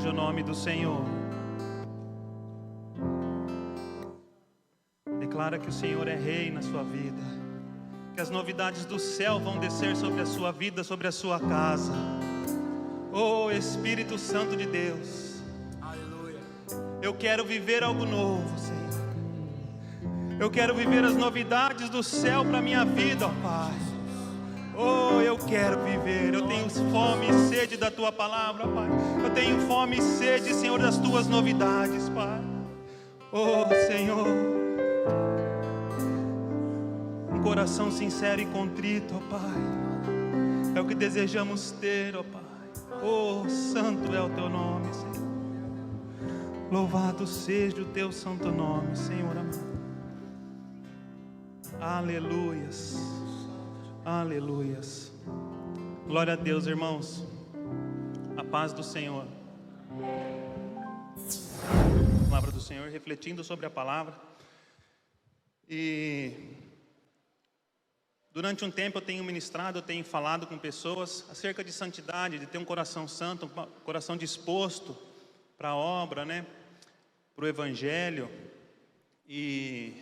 seja o nome do Senhor. Declara que o Senhor é rei na sua vida, que as novidades do céu vão descer sobre a sua vida, sobre a sua casa. Oh Espírito Santo de Deus, Aleluia. eu quero viver algo novo, Senhor. Eu quero viver as novidades do céu para a minha vida, ó Pai. Oh, eu quero viver. Eu tenho fome e sede da Tua palavra, Pai. Eu tenho fome e sede, Senhor, das Tuas novidades, Pai. Oh, Senhor, um coração sincero e contrito, ó Pai, é o que desejamos ter, ó Pai. Oh, santo é o Teu nome, Senhor. Louvado seja o Teu santo nome, Senhor amado. Aleluias, aleluias. Glória a Deus, irmãos. A paz do Senhor. A palavra do Senhor, refletindo sobre a palavra. E durante um tempo eu tenho ministrado, eu tenho falado com pessoas acerca de santidade, de ter um coração santo, um coração disposto para a obra, né? Para o Evangelho. E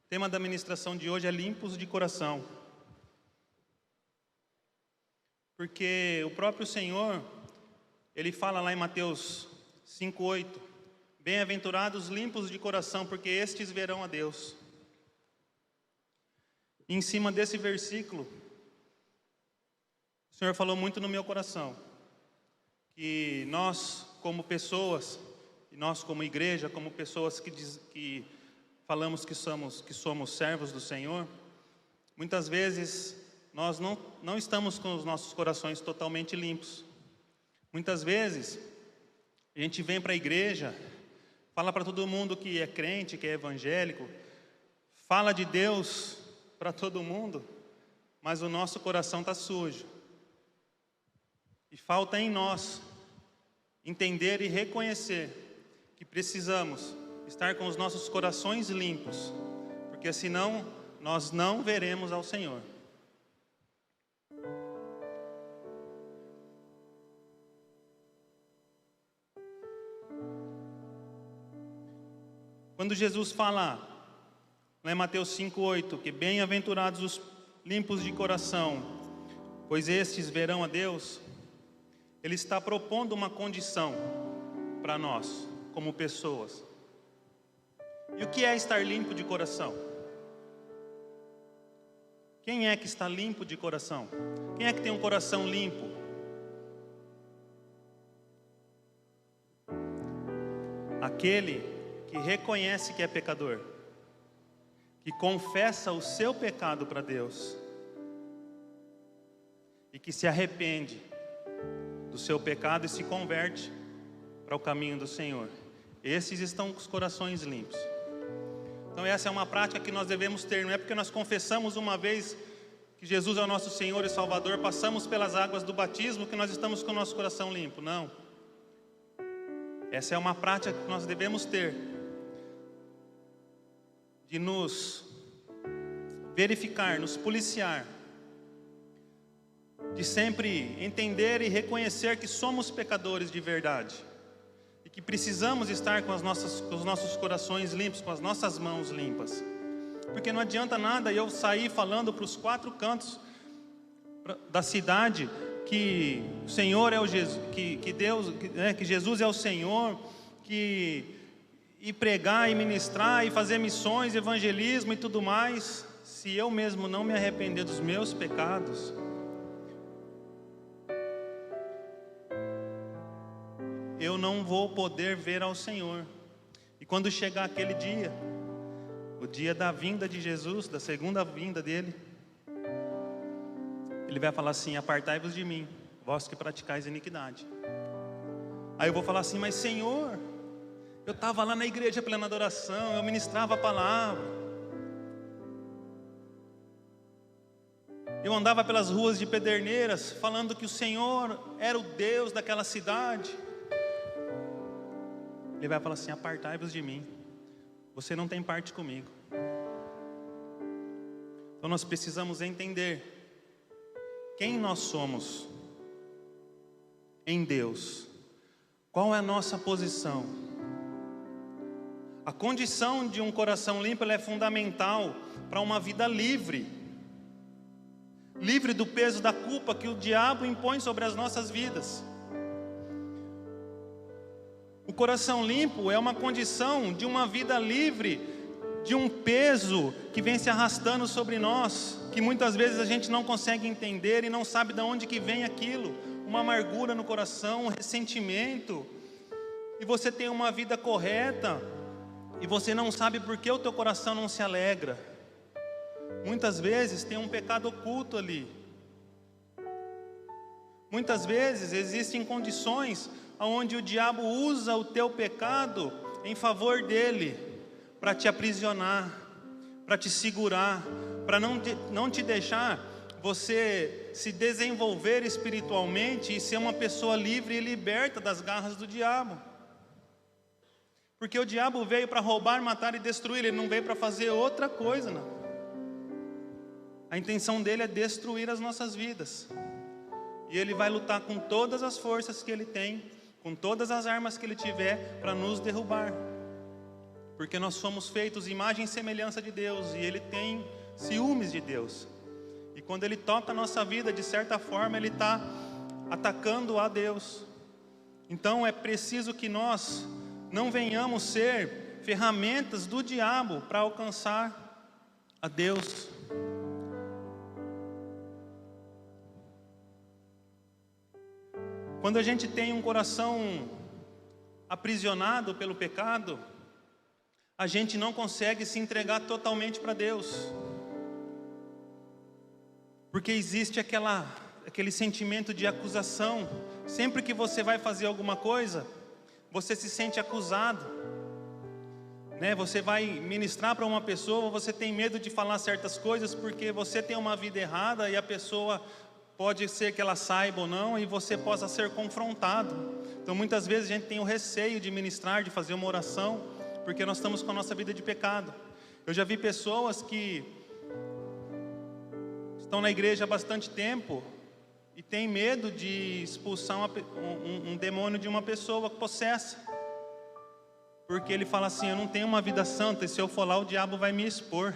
o tema da ministração de hoje é limpos de coração. Porque o próprio Senhor, Ele fala lá em Mateus 5:8, bem-aventurados limpos de coração, porque estes verão a Deus. E em cima desse versículo, o Senhor falou muito no meu coração, que nós como pessoas, e nós como igreja, como pessoas que falamos que somos servos do Senhor, muitas vezes nós não estamos com os nossos corações totalmente limpos. Muitas vezes a gente vem para a igreja, fala para todo mundo que é crente, que é evangélico, fala de Deus para todo mundo, mas o nosso coração está sujo. E falta em nós entender e reconhecer que precisamos estar com os nossos corações limpos, porque senão nós não veremos ao Senhor. Quando Jesus fala, lá em Mateus 5:8, que bem-aventurados os limpos de coração, pois estes verão a Deus, Ele está propondo uma condição para nós, como pessoas. E o que é estar limpo de coração? Quem é que está limpo de coração? Quem é que tem um coração limpo? Aquele que reconhece que é pecador, que confessa o seu pecado para Deus e que se arrepende do seu pecado e se converte para o caminho do Senhor. Esses estão com os corações limpos. Então essa é uma prática que nós devemos ter. Não é porque nós confessamos uma vez que Jesus é o nosso Senhor e Salvador, passamos pelas águas do batismo, que nós estamos com o nosso coração limpo. Não. Essa é uma prática que nós devemos ter, de nos verificar, nos policiar, de sempre entender e reconhecer que somos pecadores de verdade e que precisamos estar com os nossos corações limpos, com as nossas mãos limpas. Porque não adianta nada eu sair falando para os quatro cantos da cidade que o Senhor é o Jesus, que Deus, que Jesus é o Senhor, e pregar e ministrar e fazer missões, evangelismo e tudo mais, se eu mesmo não me arrepender dos meus pecados, eu não vou poder ver ao Senhor. E quando chegar aquele dia, o dia da vinda de Jesus, da segunda vinda dele, Ele vai falar assim: apartai-vos de mim, vós que praticais iniquidade. Aí eu vou falar assim: mas Senhor, eu estava lá na igreja plena adoração, eu ministrava a palavra, eu andava pelas ruas de Pederneiras falando que o Senhor era o Deus daquela cidade. Ele vai falar assim: apartai-vos de mim, você não tem parte comigo. Então nós precisamos entender quem nós somos em Deus, Qual é a nossa posição? A condição de um coração limpo ela é fundamental para uma vida livre. Livre do peso da culpa que o diabo impõe sobre as nossas vidas. O coração limpo é uma condição de uma vida livre de um peso que vem se arrastando sobre nós, que muitas vezes a gente não consegue entender e não sabe de onde que vem aquilo. Uma amargura no coração, um ressentimento, e você tem uma vida correta, e você não sabe por que o teu coração não se alegra. Muitas vezes tem um pecado oculto ali. Muitas vezes existem condições onde o diabo usa o teu pecado em favor dele, para te aprisionar, para te segurar, para não te deixar você se desenvolver espiritualmente e ser uma pessoa livre e liberta das garras do diabo. Porque o diabo veio para roubar, matar e destruir, ele não veio para fazer outra coisa, não. A intenção dele é destruir as nossas vidas. E ele vai lutar com todas as forças que ele tem, com todas as armas que ele tiver, para nos derrubar. Porque nós somos feitos imagem e semelhança de Deus, e ele tem ciúmes de Deus. E quando ele toca a nossa vida, de certa forma, ele está atacando a Deus. Então é preciso que nós não venhamos ser ferramentas do diabo para alcançar a Deus. Quando a gente tem um coração aprisionado pelo pecado, a gente não consegue se entregar totalmente para Deus. Porque existe aquele sentimento de acusação. Sempre que você vai fazer alguma coisa, você se sente acusado, né? Você vai ministrar para uma pessoa, você tem medo de falar certas coisas, porque você tem uma vida errada e a pessoa pode ser que ela saiba ou não, e você possa ser confrontado. Então muitas vezes a gente tem o receio de ministrar, de fazer uma oração, porque nós estamos com a nossa vida de pecado. Eu já vi pessoas que estão na igreja há bastante tempo e têm medo de expulsar um demônio de uma pessoa possessa, porque ele fala assim: eu não tenho uma vida santa, e se eu for lá o diabo vai me expor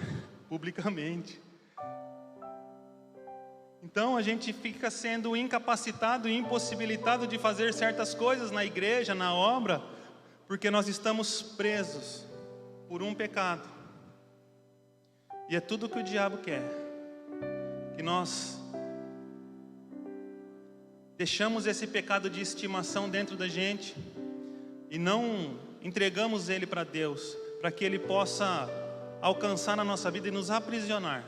publicamente. Então a gente fica sendo incapacitado e impossibilitado de fazer certas coisas na igreja, na obra, porque nós estamos presos por um pecado. E é tudo que o diabo quer, que nós deixamos esse pecado de estimação dentro da gente e não entregamos ele para Deus, para que ele possa alcançar na nossa vida e nos aprisionar.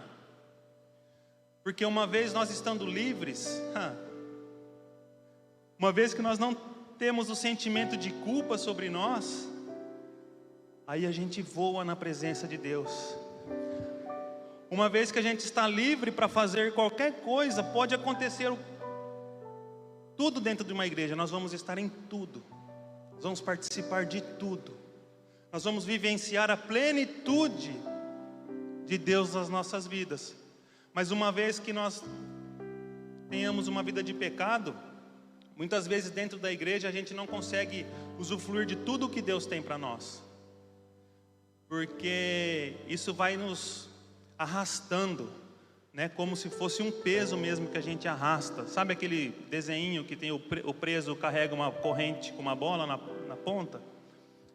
Porque uma vez nós estando livres, uma vez que nós não temos o sentimento de culpa sobre nós, aí a gente voa na presença de Deus. Uma vez que a gente está livre para fazer qualquer coisa, pode acontecer tudo dentro de uma igreja, nós vamos estar em tudo, nós vamos participar de tudo, nós vamos vivenciar a plenitude de Deus nas nossas vidas. Mas uma vez que nós tenhamos uma vida de pecado, muitas vezes dentro da igreja a gente não consegue usufruir de tudo o que Deus tem para nós, porque isso vai nos arrastando, né? Como se fosse um peso mesmo que a gente arrasta. Sabe aquele desenho que tem o preso carrega uma corrente com uma bola na ponta?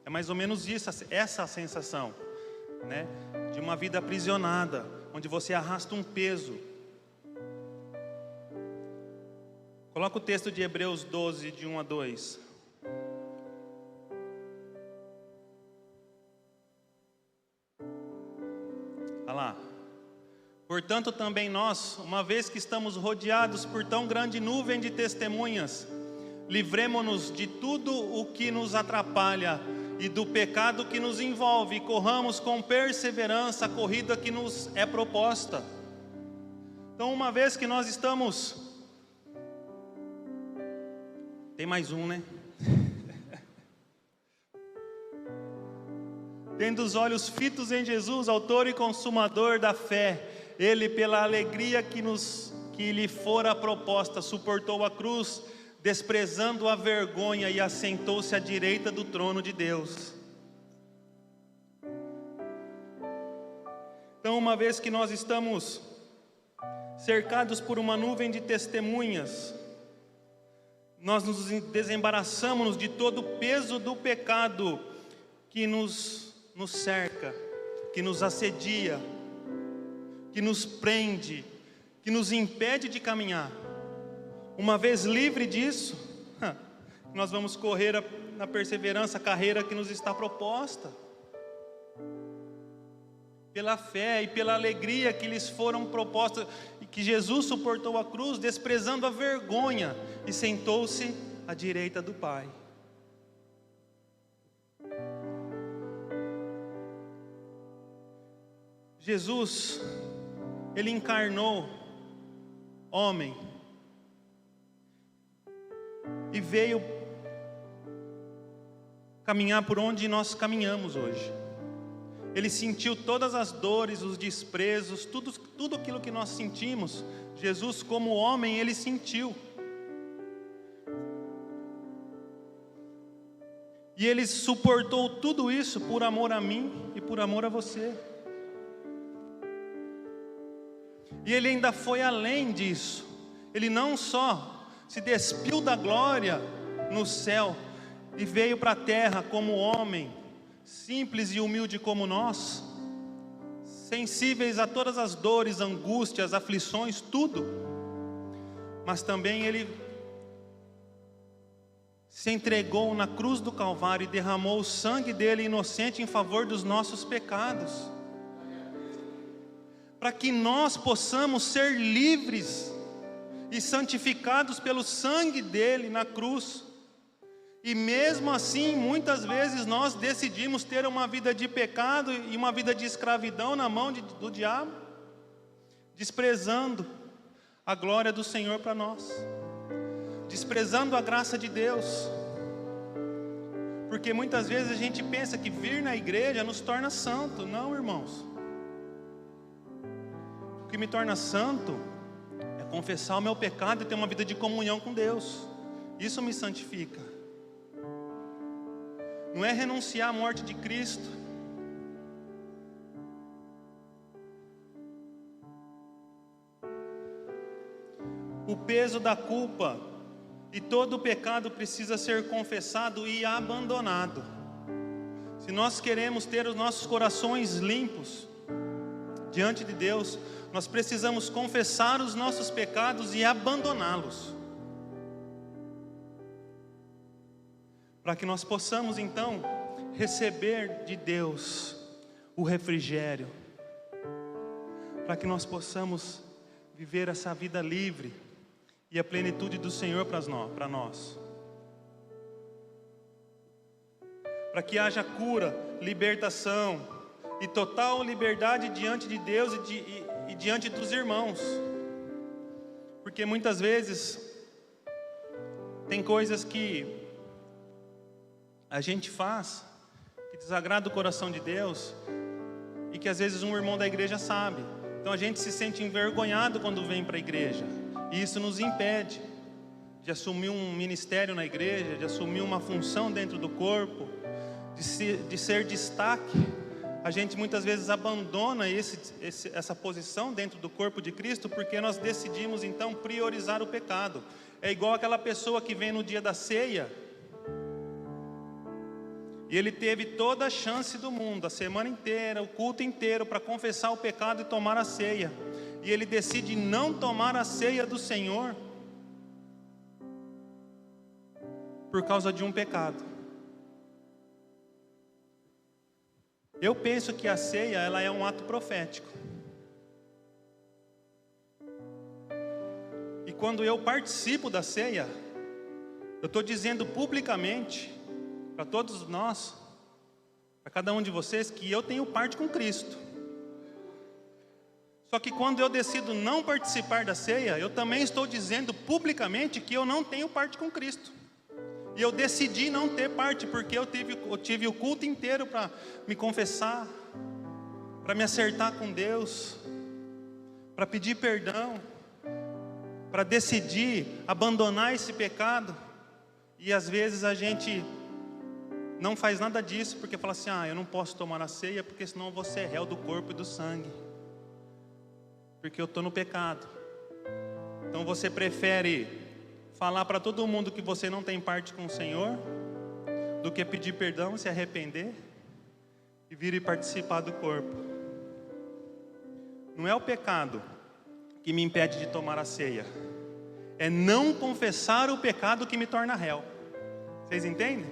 É mais ou menos isso, essa sensação, né? De uma vida aprisionada, onde você arrasta um peso. Coloca o texto de Hebreus 12, de 1 a 2. Olha lá. Portanto também nós, uma vez que estamos rodeados por tão grande nuvem de testemunhas, livremo-nos de tudo o que nos atrapalha e do pecado que nos envolve, e corramos com perseverança a corrida que nos é proposta. Então, uma vez que nós estamos... Tem mais um, né? Tendo os olhos fitos em Jesus, autor e consumador da fé, ele, pela alegria que lhe fora proposta, suportou a cruz, desprezando a vergonha, e assentou-se à direita do trono de Deus. Então, uma vez que nós estamos cercados por uma nuvem de testemunhas, nós nos desembaraçamos de todo o peso do pecado que nos cerca, que nos assedia, que nos prende, que nos impede de caminhar. Uma vez livre disso, nós vamos correr na perseverança a carreira que nos está proposta, pela fé e pela alegria que lhes foram propostas, e que Jesus suportou a cruz, desprezando a vergonha, e sentou-se à direita do Pai. Jesus, Ele encarnou homem, e veio caminhar por onde nós caminhamos hoje. Ele sentiu todas as dores, os desprezos, tudo aquilo que nós sentimos. Jesus, como homem, Ele sentiu. E Ele suportou tudo isso por amor a mim e por amor a você. E Ele ainda foi além disso. Ele não só se despiu da glória no céu e veio para a terra como homem, simples e humilde como nós, sensíveis a todas as dores, angústias, aflições, tudo. Mas também Ele se entregou na cruz do Calvário e derramou o sangue dele inocente em favor dos nossos pecados, para que nós possamos ser livres e santificados pelo sangue dele na cruz. E mesmo assim, muitas vezes nós decidimos ter uma vida de pecado e uma vida de escravidão na mão do diabo, desprezando a glória do Senhor para nós, desprezando a graça de Deus. Porque muitas vezes a gente pensa que vir na igreja nos torna santo. Não, irmãos. O que me torna santo é confessar o meu pecado e ter uma vida de comunhão com Deus. Isso me santifica. Não é renunciar à morte de Cristo. O peso da culpa e todo o pecado precisa ser confessado e abandonado. Se nós queremos ter os nossos corações limpos diante de Deus, nós precisamos confessar os nossos pecados e abandoná-los, para que nós possamos então receber de Deus o refrigério, para que nós possamos viver essa vida livre e a plenitude do Senhor para nós, para que haja cura, libertação e total liberdade diante de Deus e diante dos irmãos. Porque muitas vezes tem coisas que a gente faz que desagrada o coração de Deus e que às vezes um irmão da igreja sabe. Então a gente se sente envergonhado quando vem para a igreja, e isso nos impede de assumir um ministério na igreja, de assumir uma função dentro do corpo, de ser destaque. A gente muitas vezes abandona essa posição dentro do corpo de Cristo porque nós decidimos então priorizar o pecado. É igual aquela pessoa que vem no dia da ceia e ele teve toda a chance do mundo, a semana inteira, o culto inteiro, para confessar o pecado e tomar a ceia. E ele decide não tomar a ceia do Senhor por causa de um pecado. Eu penso que a ceia, ela é um ato profético. E quando eu participo da ceia, eu estou dizendo publicamente para todos nós, para cada um de vocês, que eu tenho parte com Cristo. Só que quando eu decido não participar da ceia, eu também estou dizendo publicamente que eu não tenho parte com Cristo. E eu decidi não ter parte, porque eu tive o culto inteiro para me confessar, para me acertar com Deus, para pedir perdão. para decidir abandonar esse pecado, e às vezes a gente não faz nada disso, porque fala assim: eu não posso tomar a ceia, porque senão eu vou ser réu do corpo e do sangue, porque eu estou no pecado. Então você prefere falar para todo mundo que você não tem parte com o Senhor, do que pedir perdão, se arrepender e vir e participar do corpo. Não é o pecado que me impede de tomar a ceia, é não confessar o pecado que me torna réu. Vocês entendem?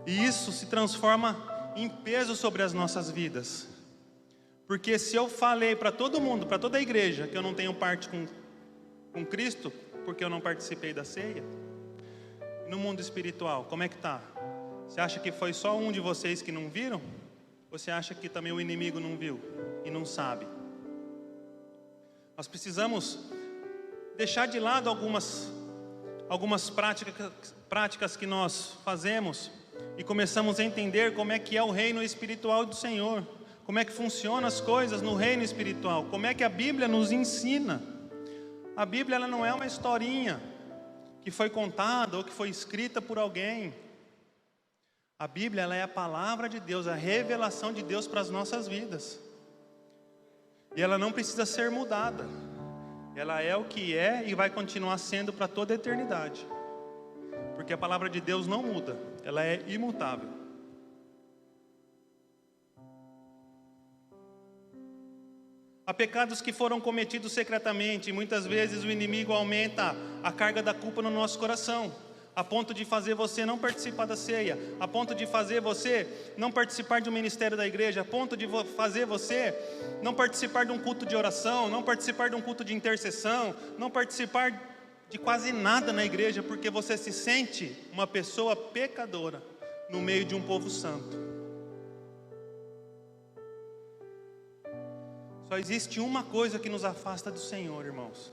E isso se transforma em peso sobre as nossas vidas, porque se eu falei para todo mundo, para toda a igreja, que eu não tenho parte com Cristo, porque eu não participei da ceia, no mundo espiritual, como é que está? Você acha que foi só um de vocês que não viram? Ou você acha que também o inimigo não viu e não sabe? Nós precisamos deixar de lado algumas práticas que nós fazemos e começamos a entender como é que é o reino espiritual do Senhor, como é que funcionam as coisas no reino espiritual, como é que a Bíblia nos ensina. A Bíblia, ela não é uma historinha que foi contada ou que foi escrita por alguém. A Bíblia, ela é a palavra de Deus, a revelação de Deus para as nossas vidas. E ela não precisa ser mudada. Ela é o que é e vai continuar sendo para toda a eternidade. Porque a palavra de Deus não muda, ela é imutável. Há pecados que foram cometidos secretamente, e muitas vezes o inimigo aumenta a carga da culpa no nosso coração, a ponto de fazer você não participar da ceia, a ponto de fazer você não participar de um ministério da igreja, a ponto de fazer você não participar de um culto de oração, não participar de um culto de intercessão, não participar de quase nada na igreja, porque você se sente uma pessoa pecadora no meio de um povo santo. Só existe uma coisa que nos afasta do Senhor, irmãos,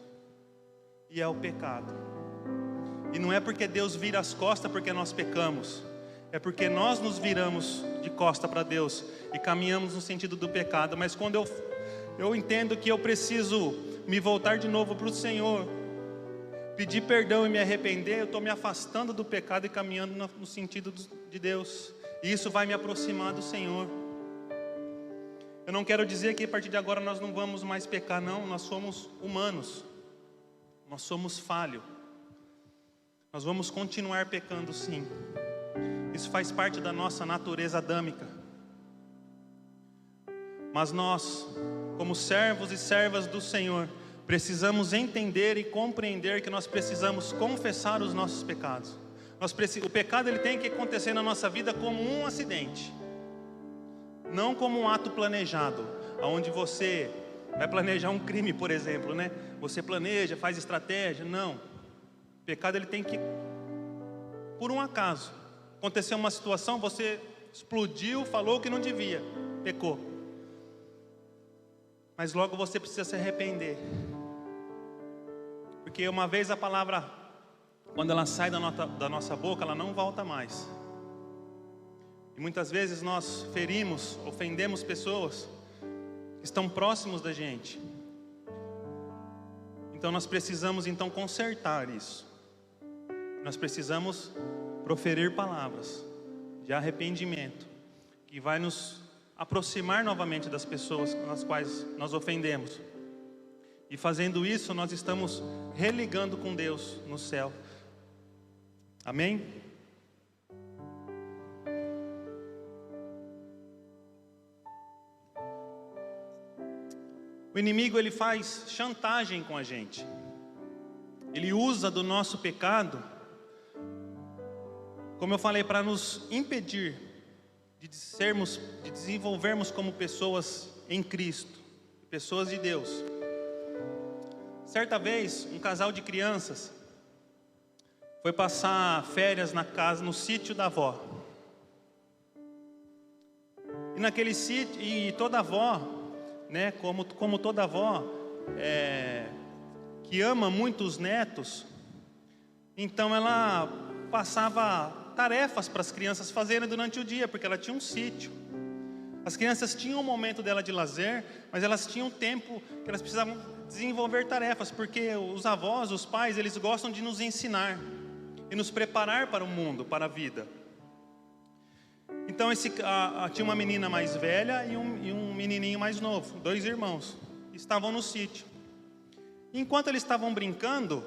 e é o pecado. E não é porque Deus vira as costas porque nós pecamos, é porque nós nos viramos de costa para Deus e caminhamos no sentido do pecado. Mas quando eu entendo que eu preciso me voltar de novo para o Senhor, pedir perdão e me arrepender, eu estou me afastando do pecado e caminhando no sentido de Deus, e isso vai me aproximar do Senhor. Eu não quero dizer que a partir de agora nós não vamos mais pecar, não. Nós somos humanos, nós somos falhos, nós vamos continuar pecando, sim. Isso faz parte da nossa natureza adâmica. Mas nós, como servos e servas do Senhor, precisamos entender e compreender que nós precisamos confessar os nossos pecados. O pecado, ele tem que acontecer na nossa vida como um acidente, não como um ato planejado, onde você vai planejar um crime, por exemplo, né? Você planeja, faz estratégia. Não. O pecado, ele tem que, por um acaso, aconteceu uma situação, você explodiu, falou o que não devia, pecou. Mas logo você precisa se arrepender. Porque uma vez a palavra, quando ela sai da nossa boca, ela não volta mais. E muitas vezes nós ferimos, ofendemos pessoas que estão próximos da gente. Então nós precisamos consertar isso. Nós precisamos proferir palavras de arrependimento, que vai nos aproximar novamente das pessoas nas quais nós ofendemos. E fazendo isso, nós estamos religando com Deus no céu. Amém? O inimigo, ele faz chantagem com a gente. Ele usa do nosso pecado, como eu falei, para nos impedir de desenvolvermos como pessoas em Cristo, pessoas de Deus. Certa vez, um casal de crianças foi passar férias no sítio da avó. E naquele sítio, e toda avó, né, como toda avó que ama muito os netos, então ela passava tarefas para as crianças fazerem durante o dia, porque ela tinha um sítio. As crianças tinham um momento dela de lazer, mas elas tinham tempo que elas precisavam desenvolver tarefas, porque os avós, os pais, eles gostam de nos ensinar e nos preparar para o mundo, para a vida. Então tinha uma menina mais velha e um menininho mais novo, 2 irmãos, que estavam no sítio. Enquanto eles estavam brincando,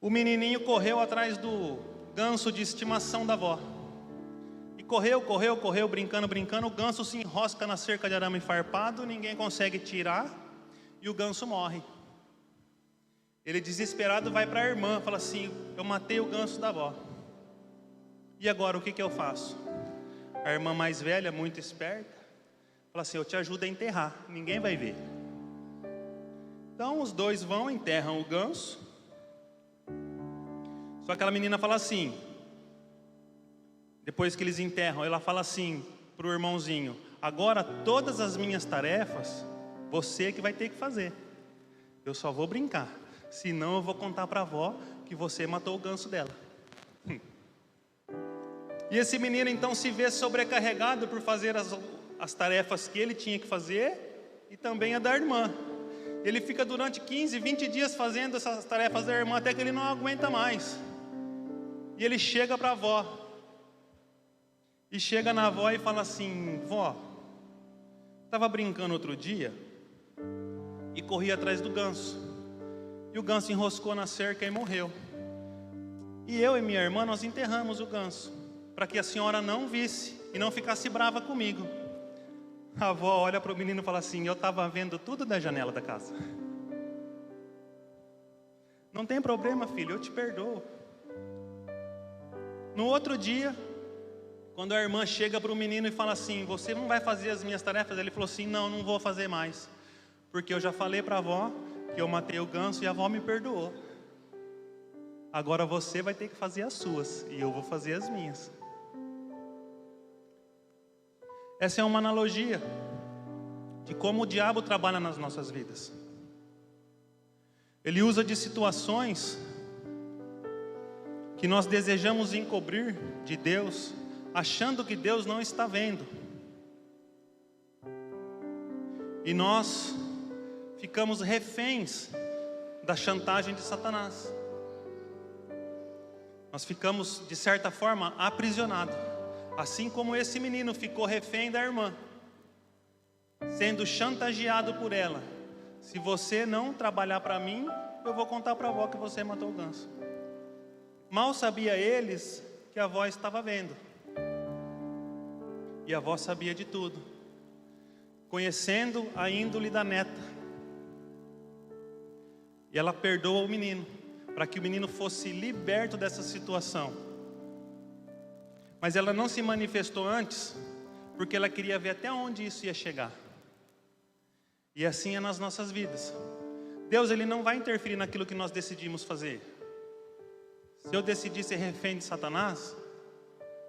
o menininho correu atrás do ganso de estimação da avó. E correu, brincando, o ganso se enrosca na cerca de arame farpado, ninguém consegue tirar e o ganso morre. Ele, desesperado, vai para a irmã, fala assim: eu matei o ganso da avó. E agora, o que eu faço? A irmã mais velha, muito esperta, fala assim: eu te ajudo a enterrar, ninguém vai ver. Então os dois vão, enterram o ganso. Só que aquela menina fala assim, depois que eles enterram, ela fala assim para o irmãozinho: agora todas as minhas tarefas, você que vai ter que fazer. Eu só vou brincar, senão eu vou contar para a avó que você matou o ganso dela. E esse menino então se vê sobrecarregado por fazer as tarefas que ele tinha que fazer e também a da irmã. Ele fica durante 15, 20 dias fazendo essas tarefas da irmã até que ele não aguenta mais. E ele chega para a avó. E chega na avó e fala assim: vó, estava brincando outro dia e corri atrás do ganso. E o ganso enroscou na cerca e morreu. E eu e minha irmã, nós enterramos o ganso, para que a senhora não visse e não ficasse brava comigo. A avó olha para o menino e fala assim: eu estava vendo tudo da janela da casa. Não tem problema, filho, eu te perdoo. No outro dia, quando a irmã chega para o menino e fala assim: você não vai fazer as minhas tarefas? Ele falou assim: não vou fazer mais, porque eu já falei para a avó que eu matei o ganso e a avó me perdoou. Agora você vai ter que fazer as suas e eu vou fazer as minhas. Essa é uma analogia de como o diabo trabalha nas nossas vidas. Ele usa de situações que nós desejamos encobrir de Deus, achando que Deus não está vendo. E nós ficamos reféns da chantagem de Satanás. Nós ficamos, de certa forma, aprisionados. Assim como esse menino ficou refém da irmã, sendo chantageado por ela: se você não trabalhar para mim, eu vou contar para a avó que você matou o ganso. Mal sabia eles que a avó estava vendo. E a avó sabia de tudo, conhecendo a índole da neta. E ela perdoa o menino, para que o menino fosse liberto dessa situação. Mas ela não se manifestou antes, porque ela queria ver até onde isso ia chegar. E assim é nas nossas vidas. Deus, Ele não vai interferir naquilo que nós decidimos fazer. Se eu decidir ser refém de Satanás,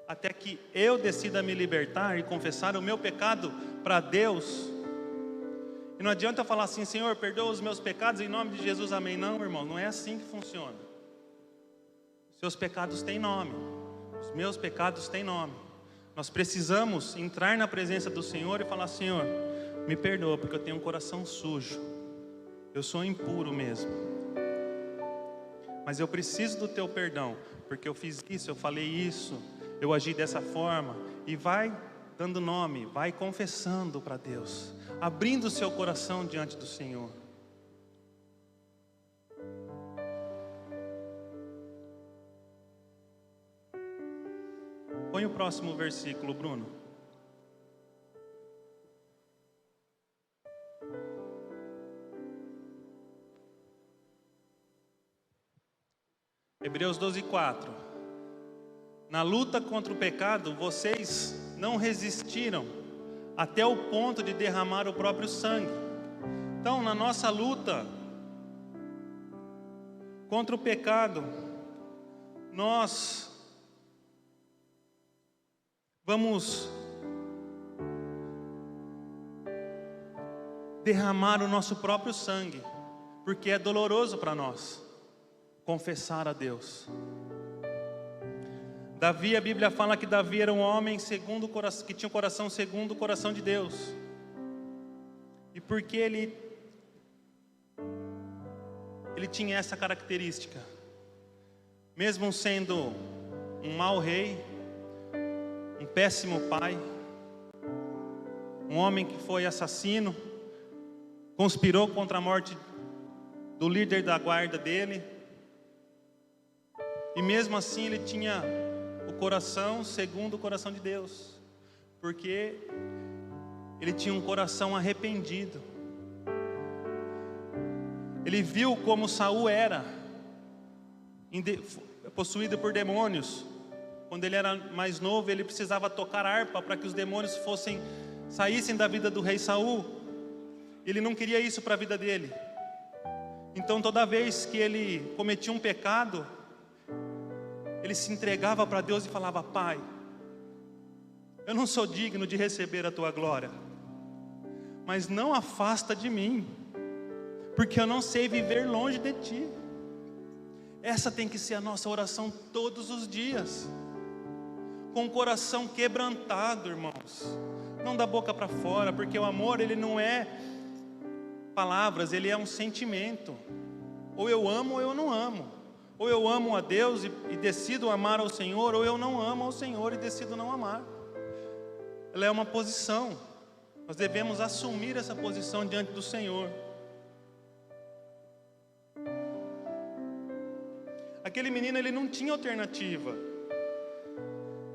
até que eu decida me libertar e confessar o meu pecado para Deus. E não adianta eu falar assim: Senhor, perdoa os meus pecados em nome de Jesus, amém. Não, irmão, não é assim que funciona. Os seus pecados têm nome, os meus pecados têm nome. Nós precisamos entrar na presença do Senhor e falar: Senhor, me perdoa, porque eu tenho um coração sujo, eu sou impuro mesmo, mas eu preciso do teu perdão, porque eu fiz isso, eu falei isso, eu agi dessa forma. E vai dando nome, vai confessando para Deus, abrindo o seu coração diante do Senhor. Põe o próximo versículo, Bruno. Hebreus 12:4. Na luta contra o pecado, vocês não resistiram até o ponto de derramar o próprio sangue. Então, na nossa luta contra o pecado, nós vamos derramar o nosso próprio sangue, porque é doloroso para nós confessar a Deus. Davi, a Bíblia fala que Davi era um homem segundo o coração, que tinha um coração segundo o coração de Deus. E porque ele tinha essa característica, mesmo sendo um mau rei, um péssimo pai, um homem que foi assassino, conspirou contra a morte do líder da guarda dele, e mesmo assim ele tinha o coração segundo o coração de Deus, porque ele tinha um coração arrependido. Ele viu como Saul era possuído por demônios. Quando ele era mais novo, ele precisava tocar harpa para que os demônios saíssem da vida do rei Saul. Ele não queria isso para a vida dele. Então toda vez que ele cometia um pecado, ele se entregava para Deus e falava: Pai, eu não sou digno de receber a tua glória, mas não afasta de mim, porque eu não sei viver longe de ti. Essa tem que ser a nossa oração todos os dias, com o coração quebrantado, irmãos, não da boca para fora, porque o amor, ele não é palavras, ele é um sentimento. Ou eu amo ou eu não amo. Ou eu amo a Deus e decido amar ao Senhor, ou eu não amo ao Senhor e decido não amar. Ela é uma posição. Nós devemos assumir essa posição diante do Senhor. Aquele menino, ele não tinha alternativa,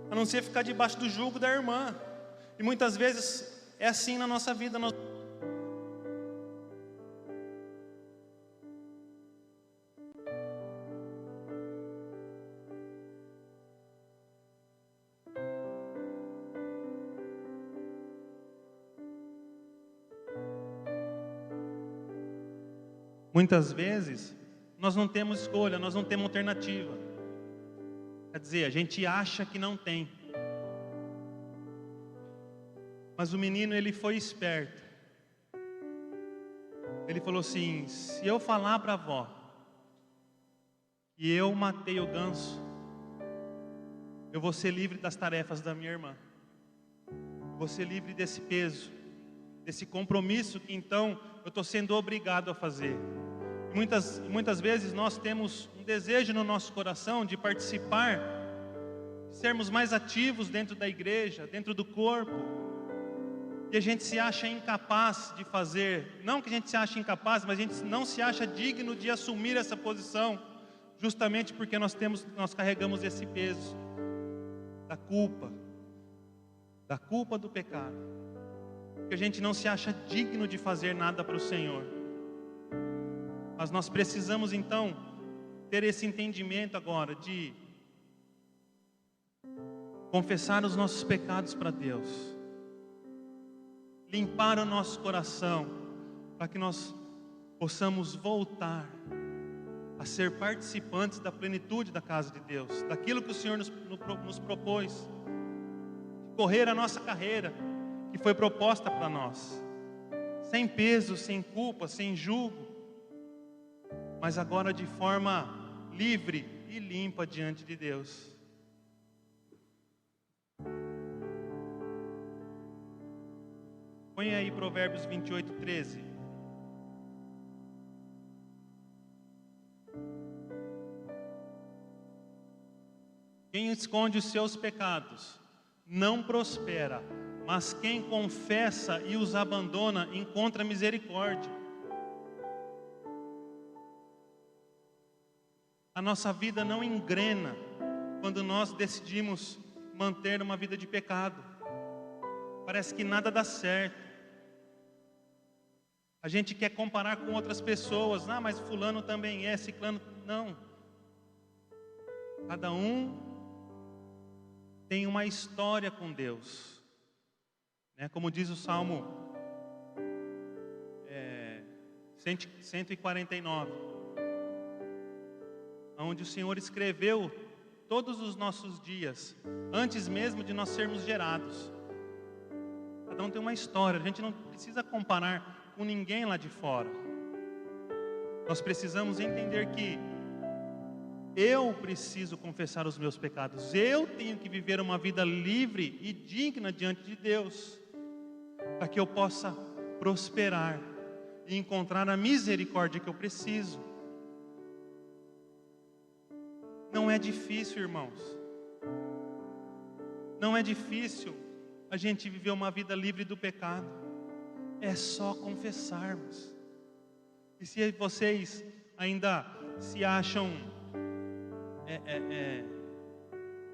a não ser ficar debaixo do jugo da irmã. E muitas vezes é assim na nossa vida. Muitas vezes nós não temos escolha, nós não temos alternativa. Quer dizer, a gente acha que não tem. Mas o menino, ele foi esperto. Ele falou assim: se eu falar para a avó que eu matei o ganso, eu vou ser livre das tarefas da minha irmã. Eu vou ser livre desse peso, desse compromisso que então eu estou sendo obrigado a fazer. Muitas vezes nós temos um desejo no nosso coração de participar, de sermos mais ativos dentro da igreja, dentro do corpo, e a gente se acha incapaz de fazer. Não que a gente se ache incapaz, mas a gente não se acha digno de assumir essa posição, justamente porque nós carregamos esse peso da culpa do pecado, que a gente não se acha digno de fazer nada para o Senhor. Mas nós precisamos então ter esse entendimento agora de confessar os nossos pecados para Deus, limpar o nosso coração, para que nós possamos voltar a ser participantes da plenitude da casa de Deus, daquilo que o Senhor nos propôs, correr a nossa carreira que foi proposta para nós, sem peso, sem culpa, sem julgo, mas agora de forma livre e limpa diante de Deus. Põe aí Provérbios 28:13. Quem esconde os seus pecados não prospera, mas quem confessa e os abandona encontra misericórdia. A nossa vida não engrena quando nós decidimos manter uma vida de pecado. Parece que nada dá certo. A gente quer comparar com outras pessoas. Ah, mas fulano também é, ciclano. Não. Cada um tem uma história com Deus. Como diz o Salmo 149. Onde o Senhor escreveu todos os nossos dias, antes mesmo de nós sermos gerados. Cada um tem uma história, a gente não precisa comparar com ninguém lá de fora. Nós precisamos entender que Eu preciso confessar os meus pecados. Eu tenho que viver uma vida livre e digna diante de Deus, para que eu possa prosperar e encontrar a misericórdia que eu preciso. Não é difícil, irmãos. Não é difícil a gente viver uma vida livre do pecado. É só confessarmos. E se vocês ainda se acham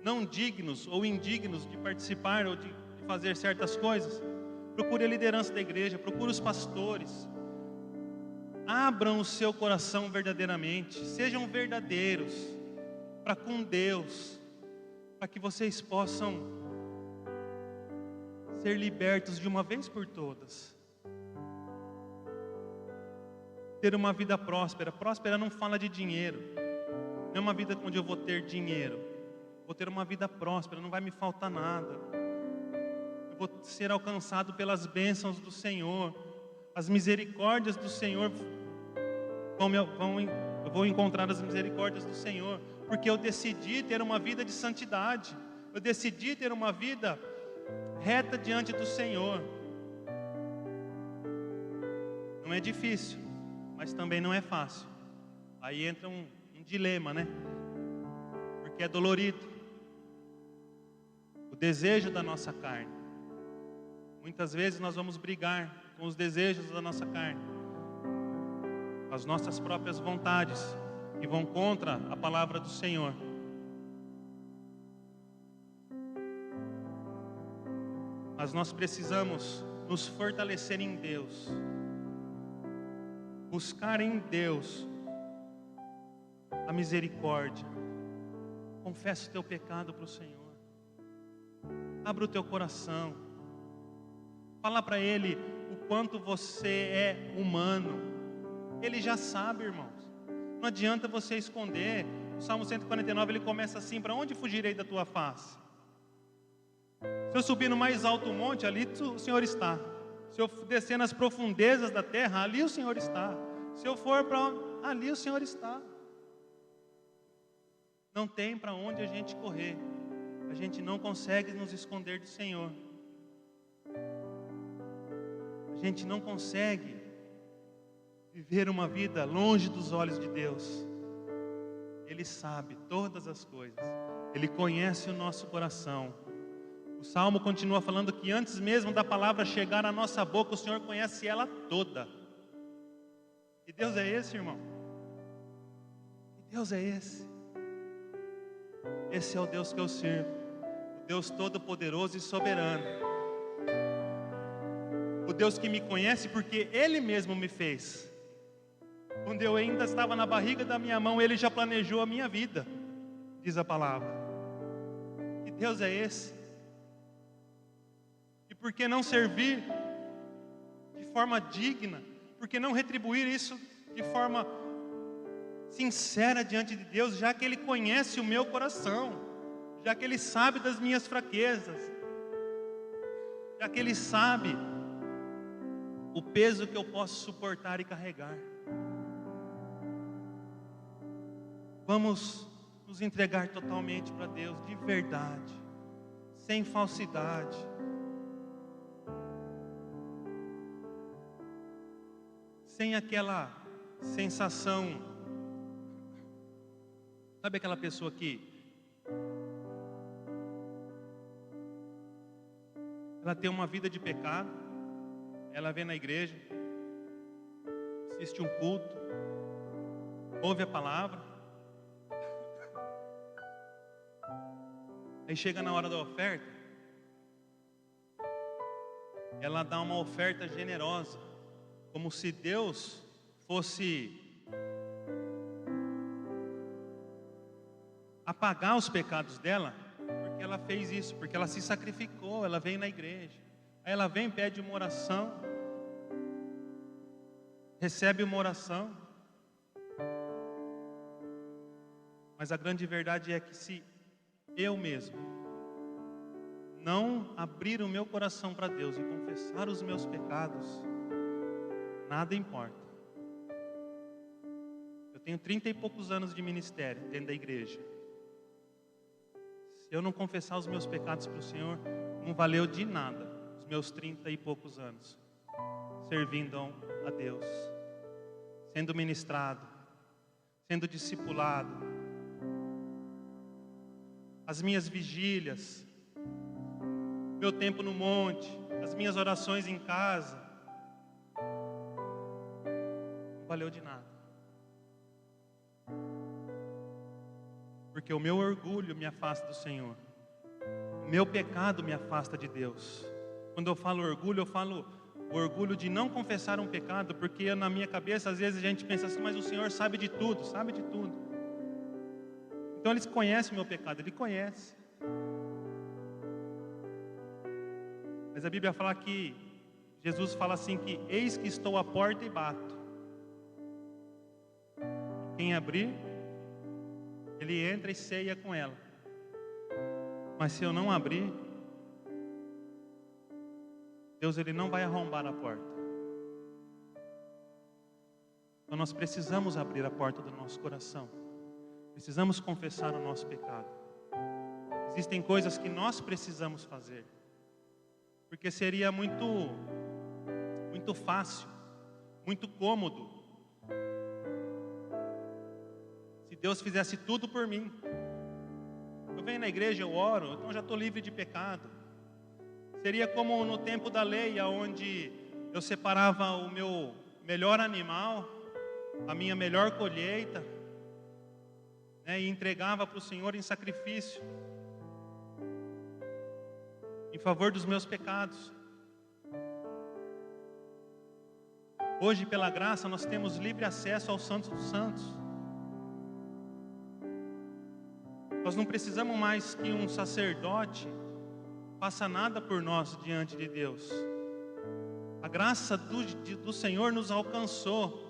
não dignos ou indignos de participar ou de fazer certas coisas, procure a liderança da igreja, procure os pastores. Abram o seu coração verdadeiramente, sejam verdadeiros para com Deus, para que vocês possam ser libertos de uma vez por todas. Ter uma vida próspera. Próspera não fala de dinheiro. Não é uma vida onde eu vou ter dinheiro. Vou ter uma vida próspera, não vai me faltar nada. Eu vou ser alcançado pelas bênçãos do Senhor. As misericórdias do Senhor eu vou encontrar as misericórdias do Senhor, porque eu decidi ter uma vida de santidade. Eu decidi ter uma vida reta diante do Senhor. Não é difícil, mas também não é fácil. Aí entra um dilema, né? Porque é dolorido. O desejo da nossa carne. Muitas vezes nós vamos brigar com os desejos da nossa carne, as nossas próprias vontades, que vão contra a palavra do Senhor. Mas nós precisamos nos fortalecer em Deus, buscar em Deus a misericórdia. Confessa o teu pecado para o Senhor. Abra o teu coração. Fala para Ele o quanto você é humano. Ele já sabe, irmãos. Não adianta você esconder. O Salmo 149 ele começa assim: para onde fugirei da tua face? Se eu subir no mais alto monte, ali o Senhor está. Se eu descer nas profundezas da terra, ali o Senhor está. Se eu for para ali o Senhor está. Não tem para onde a gente correr. A gente não consegue nos esconder do Senhor. A gente não consegue viver uma vida longe dos olhos de Deus. Ele sabe todas as coisas. Ele conhece o nosso coração. O Salmo continua falando que antes mesmo da palavra chegar à nossa boca, o Senhor conhece ela toda. E Deus é esse, irmão. E Deus é esse. Esse é o Deus que eu sirvo. O Deus todo-poderoso e soberano. O Deus que me conhece porque Ele mesmo me fez. Quando eu ainda estava na barriga da minha mãe, Ele já planejou a minha vida, diz a palavra. Que Deus é esse? E por que não servir de forma digna? Por que não retribuir isso de forma sincera diante de Deus, já que Ele conhece o meu coração, já que Ele sabe das minhas fraquezas, já que Ele sabe o peso que eu posso suportar e carregar. Vamos nos entregar totalmente para Deus, de verdade, sem falsidade. Sem aquela sensação, sabe aquela pessoa que ela tem uma vida de pecado, ela vem na igreja, assiste um culto, ouve a palavra, aí chega na hora da oferta, ela dá uma oferta generosa, como se Deus fosse apagar os pecados dela, porque ela fez isso, porque ela se sacrificou, ela veio na igreja. Aí ela vem, pede uma oração, recebe uma oração. Mas a grande verdade é que se eu mesmo não abrir o meu coração para Deus e confessar os meus pecados, nada importa. Eu tenho 30 e poucos anos de ministério dentro da igreja. Se eu não confessar os meus pecados para o Senhor, não valeu de nada os meus 30 e poucos anos servindo a Deus, sendo ministrado, sendo discipulado, as minhas vigílias, meu tempo no monte, as minhas orações em casa, não valeu de nada. Porque o meu orgulho me afasta do Senhor, o meu pecado me afasta de Deus. Quando eu falo orgulho, eu falo o orgulho de não confessar um pecado, porque na minha cabeça às vezes a gente pensa assim, mas o Senhor sabe de tudo, sabe de tudo. Então Ele conhece o meu pecado, Ele conhece. Mas a Bíblia fala que, Jesus fala assim que, eis que estou à porta e bato. Quem abrir, ele entra e ceia com ela. Mas se eu não abrir, Deus ele não vai arrombar a porta. Então nós precisamos abrir a porta do nosso coração. Precisamos confessar o nosso pecado. Existem coisas que nós precisamos fazer. Porque seria muito fácil, muito cômodo, se Deus fizesse tudo por mim. Eu venho na igreja, eu oro, então já estou livre de pecado. Seria como no tempo da lei, onde eu separava o meu melhor animal, a minha melhor colheita, né, e entregava para o Senhor em sacrifício, em favor dos meus pecados. Hoje, pela graça, nós temos livre acesso aos Santos dos Santos. Nós não precisamos mais que um sacerdote faça nada por nós diante de Deus. A graça do Senhor nos alcançou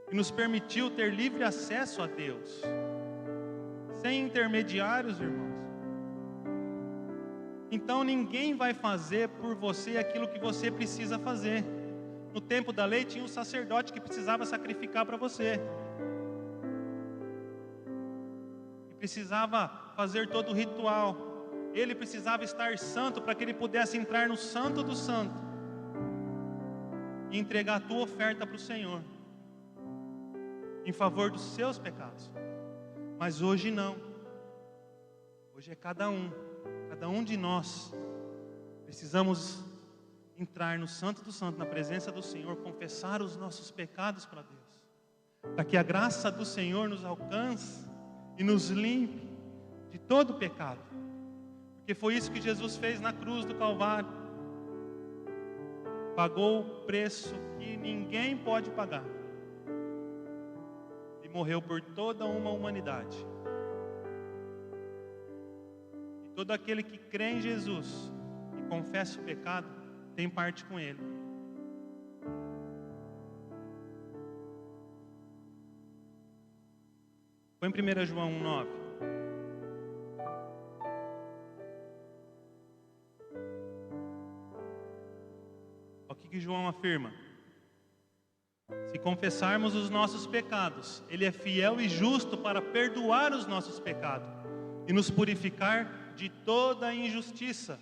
e nos permitiu ter livre acesso a Deus, sem intermediários, irmãos. Então ninguém vai fazer por você aquilo que você precisa fazer. No tempo da lei tinha um sacerdote que precisava sacrificar para você, e precisava fazer todo o ritual. Ele precisava estar santo para que ele pudesse entrar no Santo do Santo e entregar a tua oferta para o Senhor, em favor dos seus pecados. Mas hoje não. Hoje é cada um de nós precisamos entrar no Santo do Santo, na presença do Senhor, confessar os nossos pecados para Deus, para que a graça do Senhor nos alcance e nos limpe de todo pecado. Porque foi isso que Jesus fez na cruz do Calvário. Pagou o preço que ninguém pode pagar e morreu por toda uma humanidade. E todo aquele que crê em Jesus e confessa o pecado tem parte com Ele. Põe em 1 João 1,9. O que João afirma? Se confessarmos os nossos pecados, Ele é fiel e justo para perdoar os nossos pecados e nos purificar de toda a injustiça.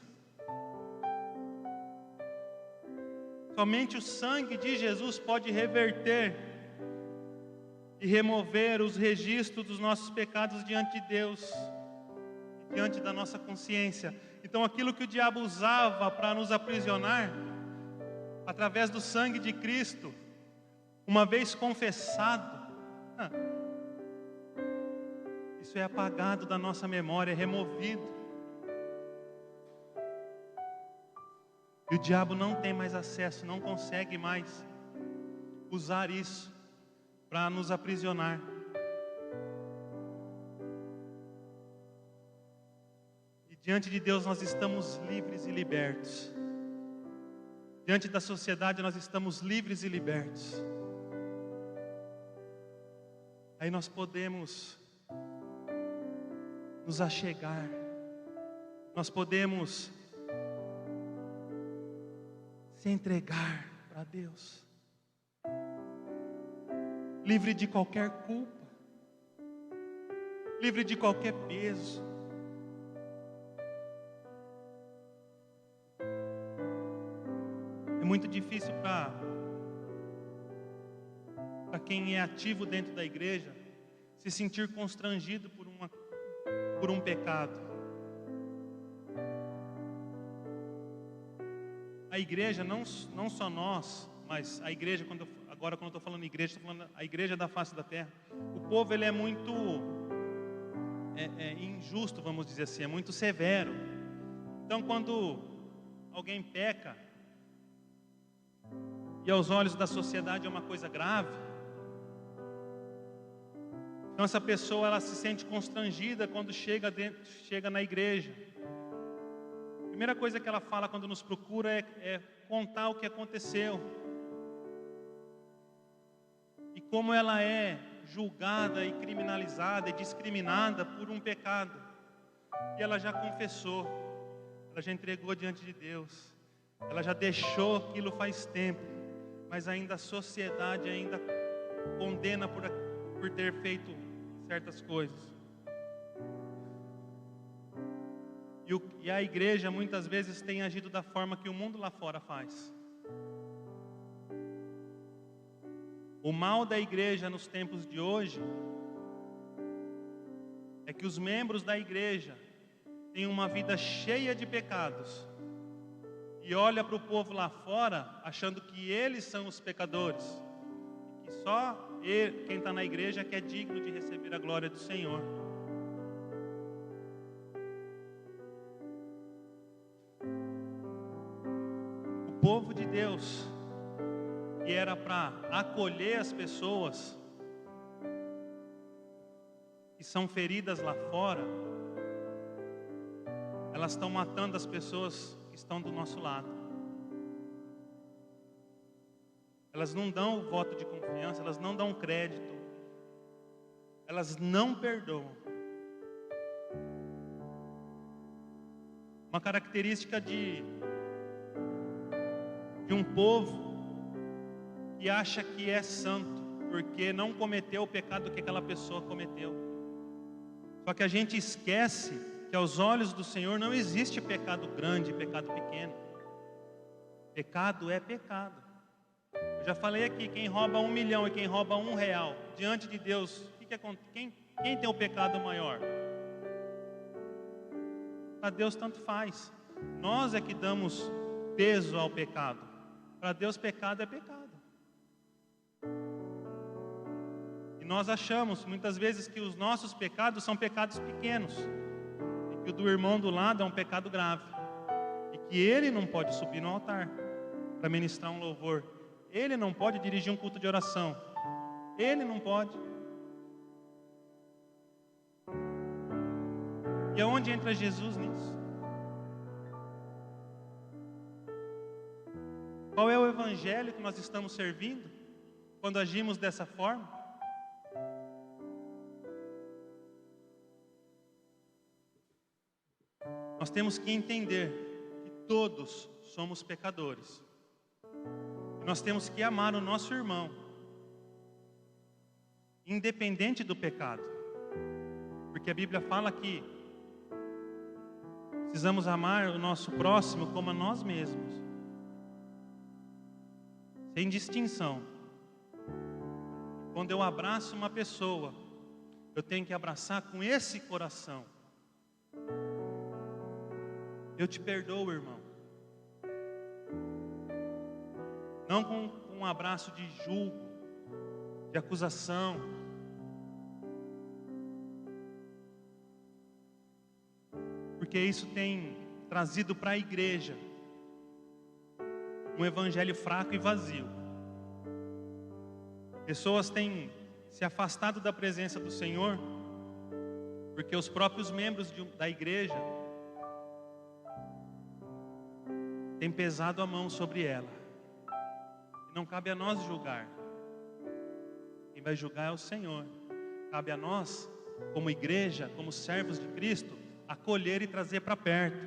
Somente o sangue de Jesus pode reverter e remover os registros dos nossos pecados diante de Deus, diante da nossa consciência. Então aquilo que o diabo usava para nos aprisionar, através do sangue de Cristo, uma vez confessado, isso é apagado da nossa memória, é removido. E o diabo não tem mais acesso, não consegue mais usar isso para nos aprisionar. E diante de Deus nós estamos livres e libertos. Diante da sociedade nós estamos livres e libertos. Aí nós podemos nos achegar, nós podemos se entregar para Deus, livre de qualquer culpa, livre de qualquer peso. É muito difícil para quem é ativo dentro da igreja se sentir constrangido por um pecado. A igreja, não só nós, mas a igreja, agora quando eu estou falando igreja, estou falando a igreja da face da terra. O povo, ele é muito injusto, vamos dizer assim, é muito severo. Então, quando alguém peca, e aos olhos da sociedade é uma coisa grave, então essa pessoa, ela se sente constrangida quando chega na igreja. A primeira coisa que ela fala quando nos procura é contar o que aconteceu. E como ela é julgada e criminalizada e discriminada por um pecado que ela já confessou, ela já entregou diante de Deus, ela já deixou aquilo faz tempo, mas ainda a sociedade ainda condena por ter feito certas coisas. E a igreja muitas vezes tem agido da forma que o mundo lá fora faz. O mal da igreja nos tempos de hoje é que os membros da igreja têm uma vida cheia de pecados e olha para o povo lá fora achando que eles são os pecadores, e que só quem está na igreja que é digno de receber a glória do Senhor. O povo de Deus, que era para acolher as pessoas que são feridas lá fora, elas estão matando as pessoas que estão do nosso lado. Elas não dão o voto de confiança, elas não dão crédito, elas não perdoam. Uma característica de um povo que acha que é santo porque não cometeu o pecado que aquela pessoa cometeu. Só que a gente esquece que aos olhos do Senhor não existe pecado grande e pecado pequeno. Pecado é pecado. Eu já falei aqui, quem rouba 1 milhão e quem rouba R$1, diante de Deus, quem tem o pecado maior? Para Deus tanto faz. Nós é que damos peso ao pecado. Para Deus pecado é pecado. E nós achamos muitas vezes que os nossos pecados são pecados pequenos, e que o do irmão do lado é um pecado grave, e que ele não pode subir no altar para ministrar um louvor, ele não pode dirigir um culto de oração, ele não pode. E aonde entra Jesus nisso? Qual é o evangelho que nós estamos servindo quando agimos dessa forma? Nós temos que entender que todos somos pecadores. E nós temos que amar o nosso irmão, independente do pecado. Porque a Bíblia fala que precisamos amar o nosso próximo como a nós mesmos, sem distinção. Quando eu abraço uma pessoa, eu tenho que abraçar com esse coração. Eu te perdoo, irmão. Não com um abraço de julgo, de acusação. Porque isso tem trazido para a igreja um evangelho fraco e vazio. Pessoas têm se afastado da presença do Senhor porque os próprios membros da igreja têm pesado a mão sobre ela. E não cabe a nós julgar. Quem vai julgar é o Senhor. Cabe a nós, como igreja, como servos de Cristo, acolher e trazer para perto.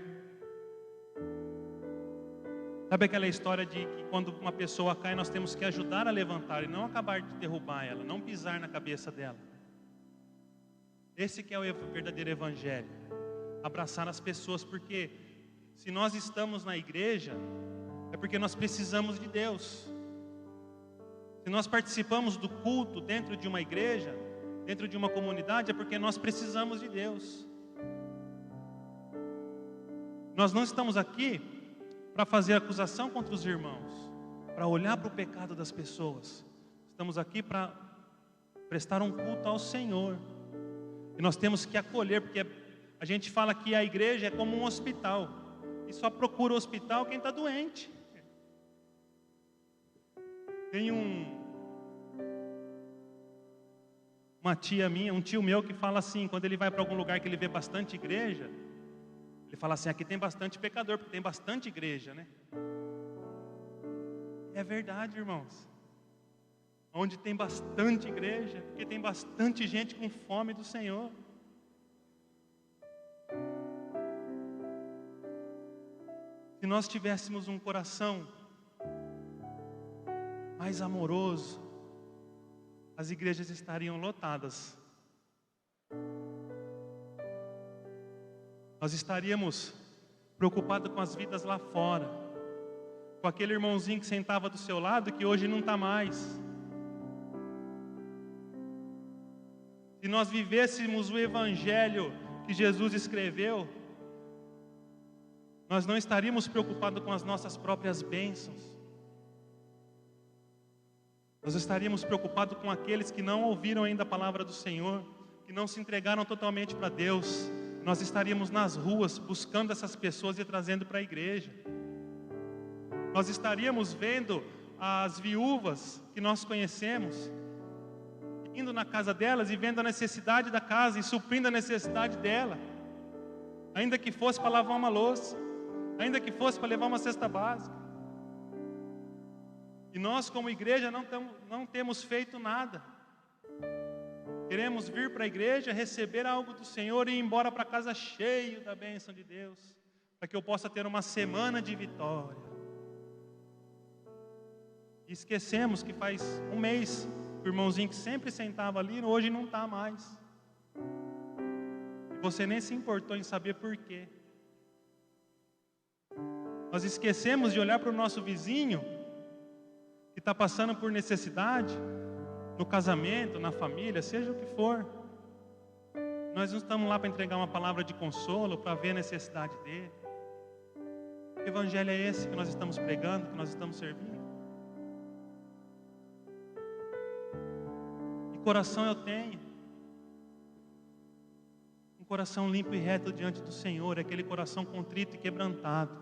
Sabe aquela história de que quando uma pessoa cai, nós temos que ajudar a levantar e não acabar de derrubar ela, não pisar na cabeça dela. Esse que é o verdadeiro evangelho. Abraçar as pessoas, porque se nós estamos na igreja, é porque nós precisamos de Deus. Se nós participamos do culto dentro de uma igreja, dentro de uma comunidade, é porque nós precisamos de Deus. Nós não estamos aqui para fazer acusação contra os irmãos, para olhar para o pecado das pessoas. Estamos aqui para prestar um culto ao Senhor. E nós temos que acolher, porque a gente fala que a igreja é como um hospital, e só procura o hospital quem está doente. Tem uma tia minha, um tio meu que fala assim, quando ele vai para algum lugar que ele vê bastante igreja, ele fala assim, aqui tem bastante pecador, porque tem bastante igreja, né? É verdade, irmãos. Onde tem bastante igreja, porque tem bastante gente com fome do Senhor. Se nós tivéssemos um coração mais amoroso, as igrejas estariam lotadas. Nós estaríamos preocupados com as vidas lá fora, com aquele irmãozinho que sentava do seu lado, que hoje não está mais. Se nós vivêssemos o evangelho que Jesus escreveu, nós não estaríamos preocupados com as nossas próprias bênçãos. Nós estaríamos preocupados com aqueles que não ouviram ainda a palavra do Senhor, que não se entregaram totalmente para Deus. Nós estaríamos nas ruas buscando essas pessoas e trazendo para a igreja. Nós estaríamos vendo as viúvas que nós conhecemos, indo na casa delas e vendo a necessidade da casa e suprindo a necessidade dela, ainda que fosse para lavar uma louça, ainda que fosse para levar uma cesta básica. E nós como igreja não temos feito nada. Queremos vir para a igreja, receber algo do Senhor e ir embora para casa cheio da bênção de Deus, para que eu possa ter uma semana de vitória. E esquecemos que faz um mês, o irmãozinho que sempre sentava ali, hoje não está mais. E você nem se importou em saber por quê. Nós esquecemos de olhar para o nosso vizinho, que está passando por necessidade, no casamento, na família, seja o que for. Nós não estamos lá para entregar uma palavra de consolo, para ver a necessidade dele. Que evangelho é esse que nós estamos pregando, que nós estamos servindo? Que coração eu tenho? Um coração limpo e reto diante do Senhor, é aquele coração contrito e quebrantado,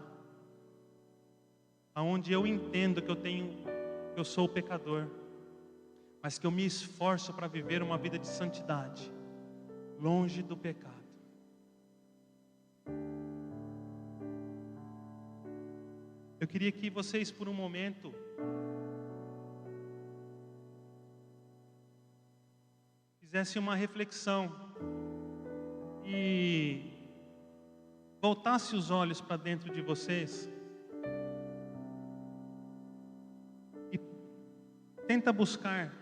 aonde eu entendo que eu sou o pecador, mas que eu me esforço para viver uma vida de santidade, longe do pecado. Eu queria que vocês, por um momento, fizessem uma reflexão e voltassem os olhos para dentro de vocês. Tenta buscar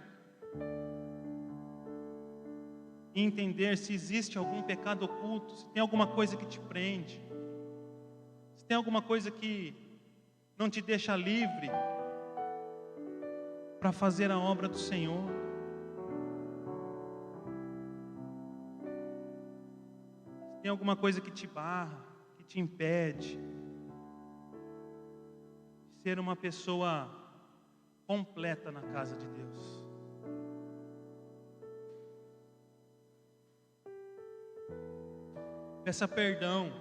e entender se existe algum pecado oculto, se tem alguma coisa que te prende, se tem alguma coisa que não te deixa livre para fazer a obra do Senhor. Se tem alguma coisa que te barra, que te impede de ser uma pessoa completa na casa de Deus. Peça perdão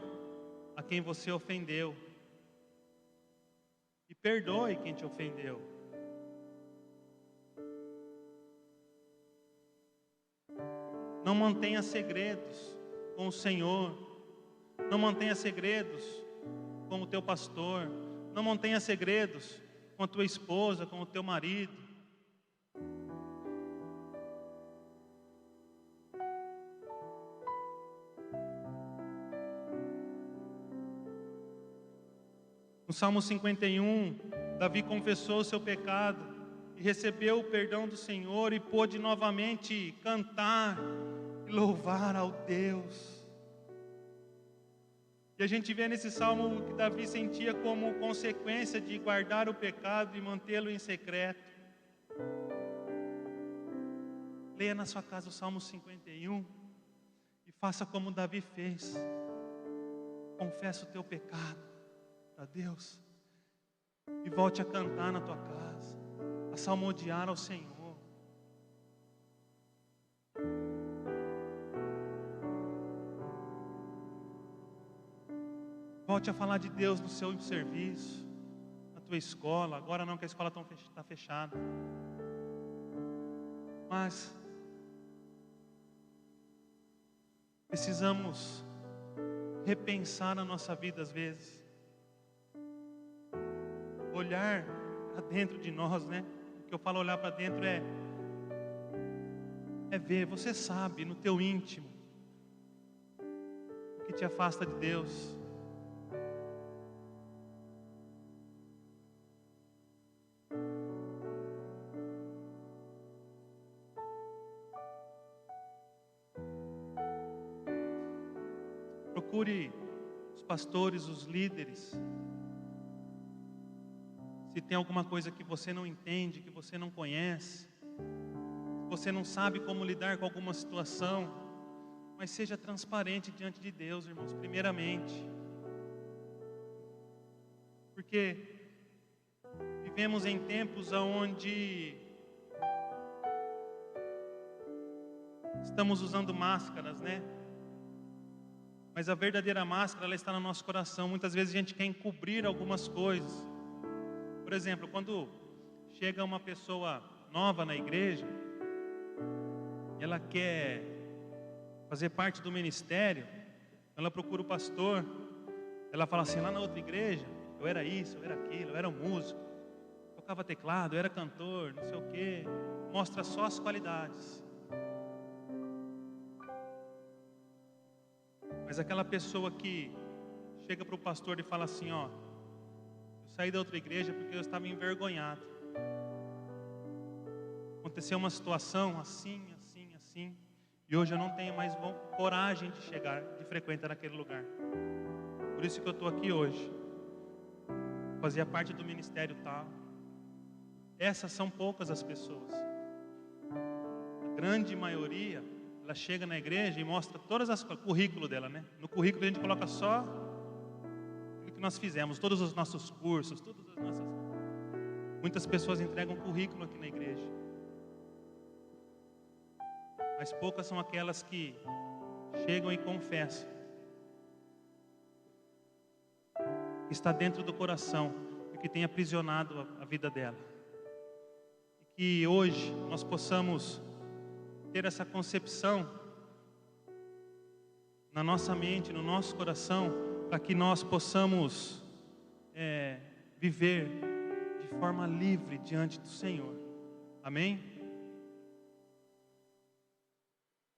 a quem você ofendeu e perdoe quem te ofendeu. Não mantenha segredos com o Senhor, não mantenha segredos com o teu pastor, não mantenha segredos com a tua esposa, com o teu marido. No Salmo 51, Davi confessou o seu pecado e recebeu o perdão do Senhor e pôde novamente cantar e louvar ao Deus. E a gente vê nesse salmo que Davi sentia como consequência de guardar o pecado e mantê-lo em secreto. Leia na sua casa o Salmo 51 e faça como Davi fez. Confessa o teu pecado para Deus e volte a cantar na tua casa, a salmodiar ao Senhor. Volte a falar de Deus no seu serviço, na tua escola. Agora não, que a escola está fechada. Mas precisamos repensar na nossa vida às vezes. Olhar para dentro de nós, né? O que eu falo olhar para dentro é ver. Você sabe no teu íntimo o que te afasta de Deus. Procure os pastores, os líderes. Se tem alguma coisa que você não entende, que você não conhece, se você não sabe como lidar com alguma situação, mas seja transparente diante de Deus, irmãos, primeiramente. Porque vivemos em tempos onde estamos usando máscaras, né? Mas a verdadeira máscara, ela está no nosso coração. Muitas vezes a gente quer encobrir algumas coisas. Por exemplo, quando chega uma pessoa nova na igreja, ela quer fazer parte do ministério, ela procura o pastor, ela fala assim: lá na outra igreja, eu era isso, eu era aquilo, eu era um músico, tocava teclado, eu era cantor, não sei o quê. Mostra só as qualidades. Mas aquela pessoa que chega para o pastor e fala assim: ó, eu saí da outra igreja porque eu estava envergonhado. Aconteceu uma situação assim, e hoje eu não tenho mais coragem de chegar, de frequentar aquele lugar. Por isso que eu estou aqui hoje. Fazia parte do ministério tal. Essas são poucas as pessoas. A grande maioria, ela chega na igreja e mostra todas as coisas, o currículo dela, né? No currículo a gente coloca só aquilo que nós fizemos, todos os nossos cursos, todas as nossas... Muitas pessoas entregam currículo aqui na igreja, mas poucas são aquelas que chegam e confessam que está dentro do coração e que tem aprisionado a vida dela. E que hoje nós possamos ter essa concepção na nossa mente, no nosso coração, para que nós possamos viver de forma livre diante do Senhor. Amém?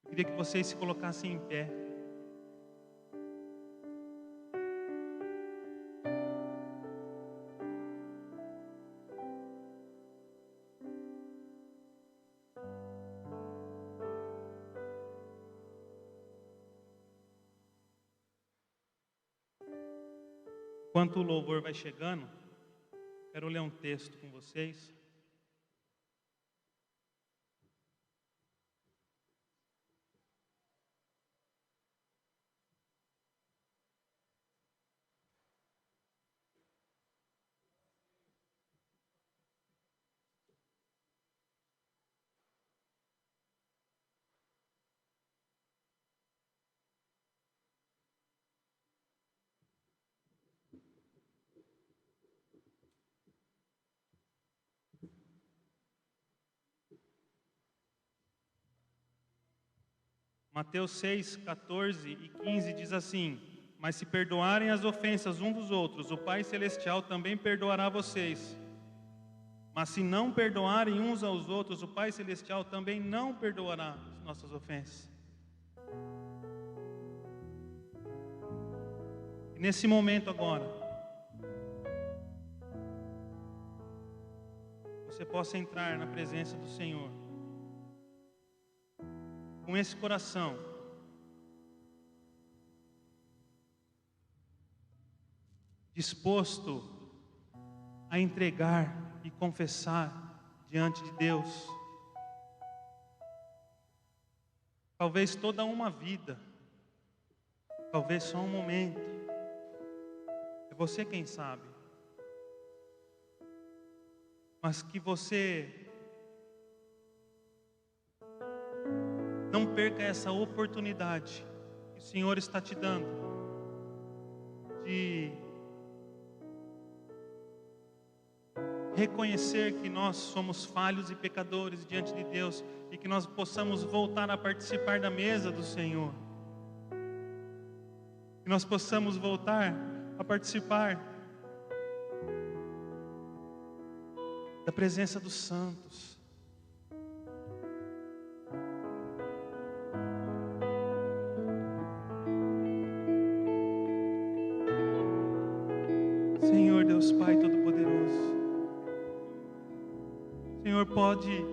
Eu queria que vocês se colocassem em pé. Enquanto o louvor vai chegando, quero ler um texto com vocês. Mateus 6, 14 e 15 diz assim: mas se perdoarem as ofensas uns dos outros, o Pai Celestial também perdoará vocês. Mas se não perdoarem uns aos outros, o Pai Celestial também não perdoará as nossas ofensas. E nesse momento agora, você possa entrar na presença do Senhor com esse coração, disposto a entregar e confessar diante de Deus. Talvez toda uma vida, talvez só um momento. É você quem sabe. Mas que você não perca essa oportunidade que o Senhor está te dando de reconhecer que nós somos falhos e pecadores diante de Deus e que nós possamos voltar a participar da mesa do Senhor. Que nós possamos voltar a participar da presença dos santos. Senhor Deus Pai Todo-Poderoso, o Senhor pode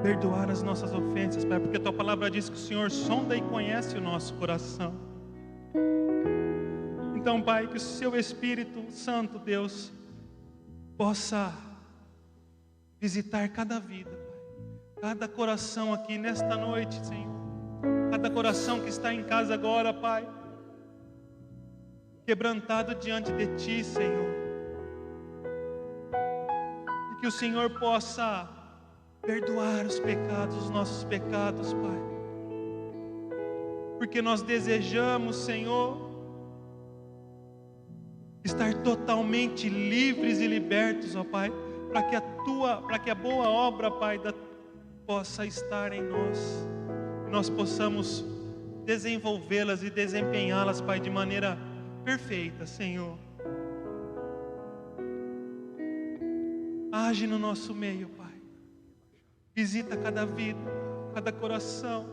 perdoar as nossas ofensas, Pai, porque a Tua palavra diz que o Senhor sonda e conhece o nosso coração. Então, Pai, que o Seu Espírito Santo, Deus, possa visitar cada vida, Pai, cada coração aqui nesta noite, Senhor, cada coração que está em casa agora, Pai, quebrantado diante de Ti, Senhor, e que o Senhor possa perdoar os pecados, os nossos pecados, Pai, porque nós desejamos, Senhor, estar totalmente livres e libertos, ó Pai, para que a boa obra, Pai, possa estar em nós, e nós possamos desenvolvê-las e desempenhá-las, Pai, de maneira perfeita, Senhor. Age no nosso meio, Pai. Visita cada vida, cada coração,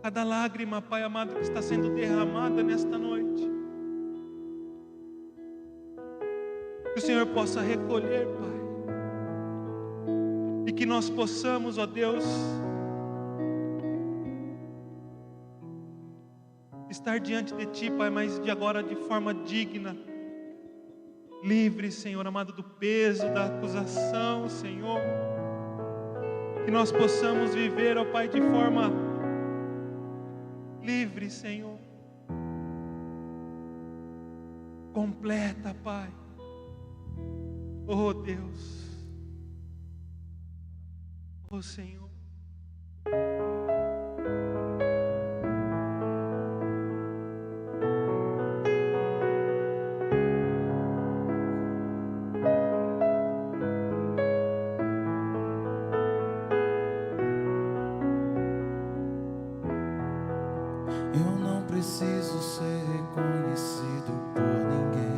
cada lágrima, Pai amado, que está sendo derramada nesta noite. Que o Senhor possa recolher, Pai, e que nós possamos, ó Deus, estar diante de Ti, Pai, mas de agora de forma digna, livre, Senhor amado, do peso da acusação, Senhor. Que nós possamos viver, ó Pai, de forma livre, Senhor, completa, Pai. Oh Deus, oh Senhor. Eu não preciso ser reconhecido por ninguém.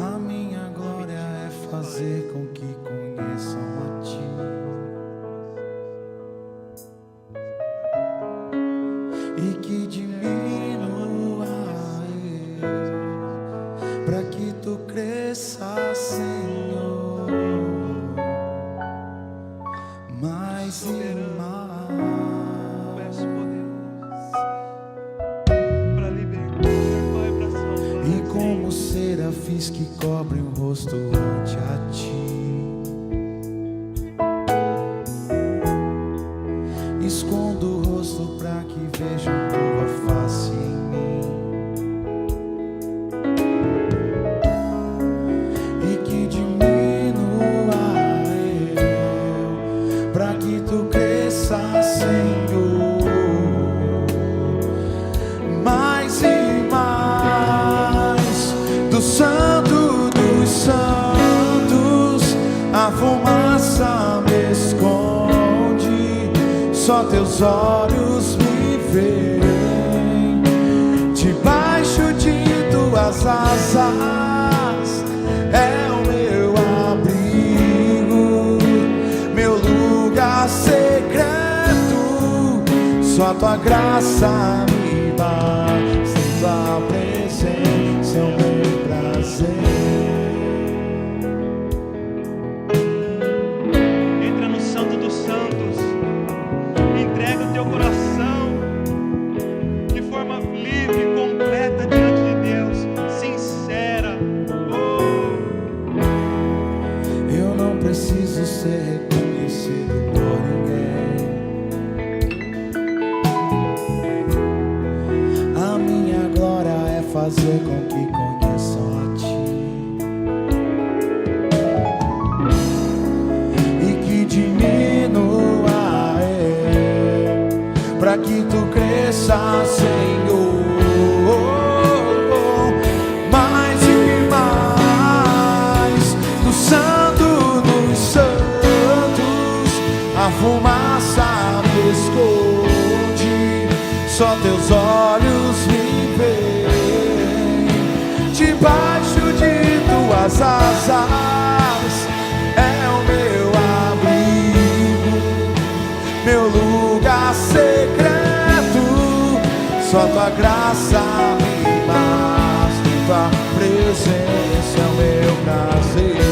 A minha glória é fazer com que conheçam a Ti. E que diminua eu, para que Tu cresça, Senhor. Mais e mais, para libertar, Pai, para salvar. e como serafins que cobrem o rosto ante a Ti, escondo o rosto para que vejam Tua face em mim, e que diminua eu, para que Tu cresça, Senhor, mais e mais. Do Santo dos Santos a fumaça me esconde, só Teus olhos me veem. Debaixo de Tuas asas é o meu abrigo, meu lugar secreto. Só tua graça me basta, tua presença é o meu prazer. Entra no Santo dos Santos, entrega o teu coração de forma livre e completa diante de Deus, sincera. Eu não preciso ser reconhecido por ninguém. A minha glória é fazer com que conheçam a Ti, e que diminua para que Tu cresça, Senhor. Mais e mais, do Santo dos Santos, a fumaça me esconde, só Teus olhos me veem. Debaixo de Tuas asas é o meu abrigo, meu lugar secreto. Só Tua graça me basta, Tua presença é o meu prazer.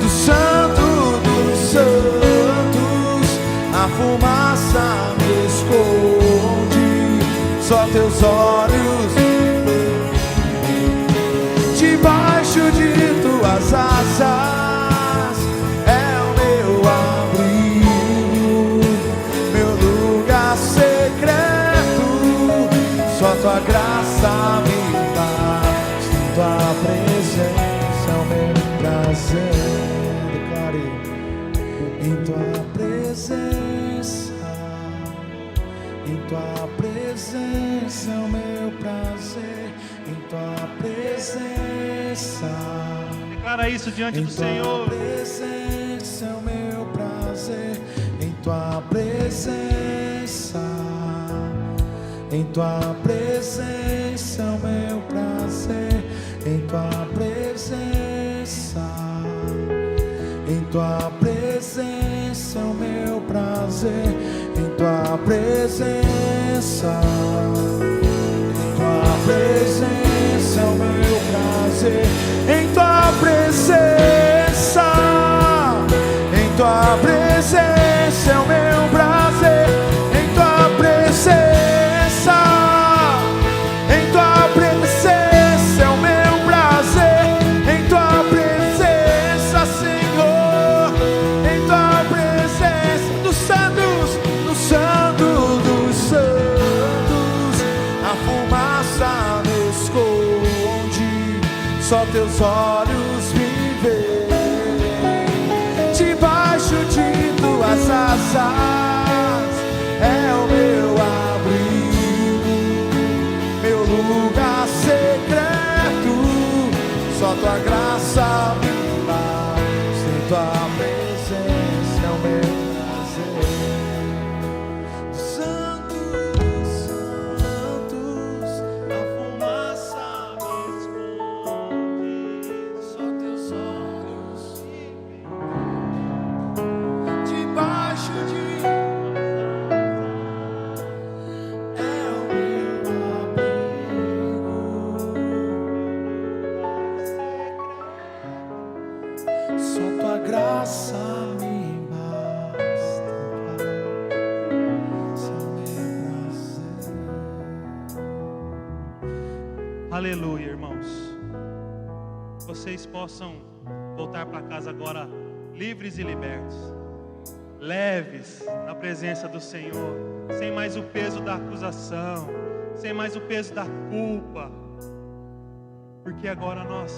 Do Santo dos Santos, a fumaça me esconde, só Teus olhos. Debaixo de Tuas asas é o meu abrigo, meu lugar secreto. Só Tua graça me basta, Tua presença é o meu prazer. Declare: em Tua presença, em Tua presença é o meu prazer. Em Tua presença, Declara isso diante em do Tua Senhor. presença é o meu prazer. Em Tua presença, em Tua presença é o meu prazer. Em Tua presença, em Tua presença é o meu prazer. Em Tua presença, em Tua presença é o meu prazer. Em Tua presença, em Tua presença é o meu prazer. Em Tua presença, em Tua presença é o meu prazer. Em Tua presença, Senhor, em Tua presença, dos santos, do Santo dos Santos, a fumaça me esconde, só Teus olhos me veem. Debaixo de Tuas asas é o meu abrigo, meu lugar secreto. Só Tua graça me basta, em Tua presença é o meu prazer. Santos, santos, a fumaça me esconde, só Teus olhos me veem. Debaixo de é o meu abrigo, só Tua graça me basta, Pai, seu meu prazer. Aleluia, irmãos. Vocês possam voltar para casa agora livres e libertos, leves na presença do Senhor, sem mais o peso da acusação, sem mais o peso da culpa, porque agora nós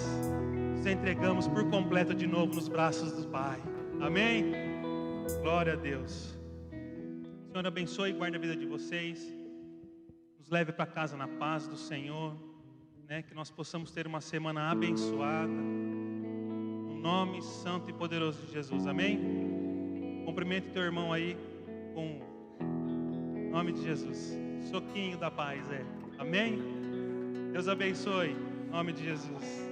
nos entregamos por completo de novo nos braços do Pai. Amém? Glória a Deus. O Senhor abençoe e guarde a vida de vocês, nos leve para casa na paz do Senhor, né? Que nós possamos ter uma semana abençoada, no nome santo e poderoso de Jesus. Amém? Cumprimente teu irmão aí com o nome de Jesus. Soquinho da paz, Amém? Deus abençoe, em nome de Jesus.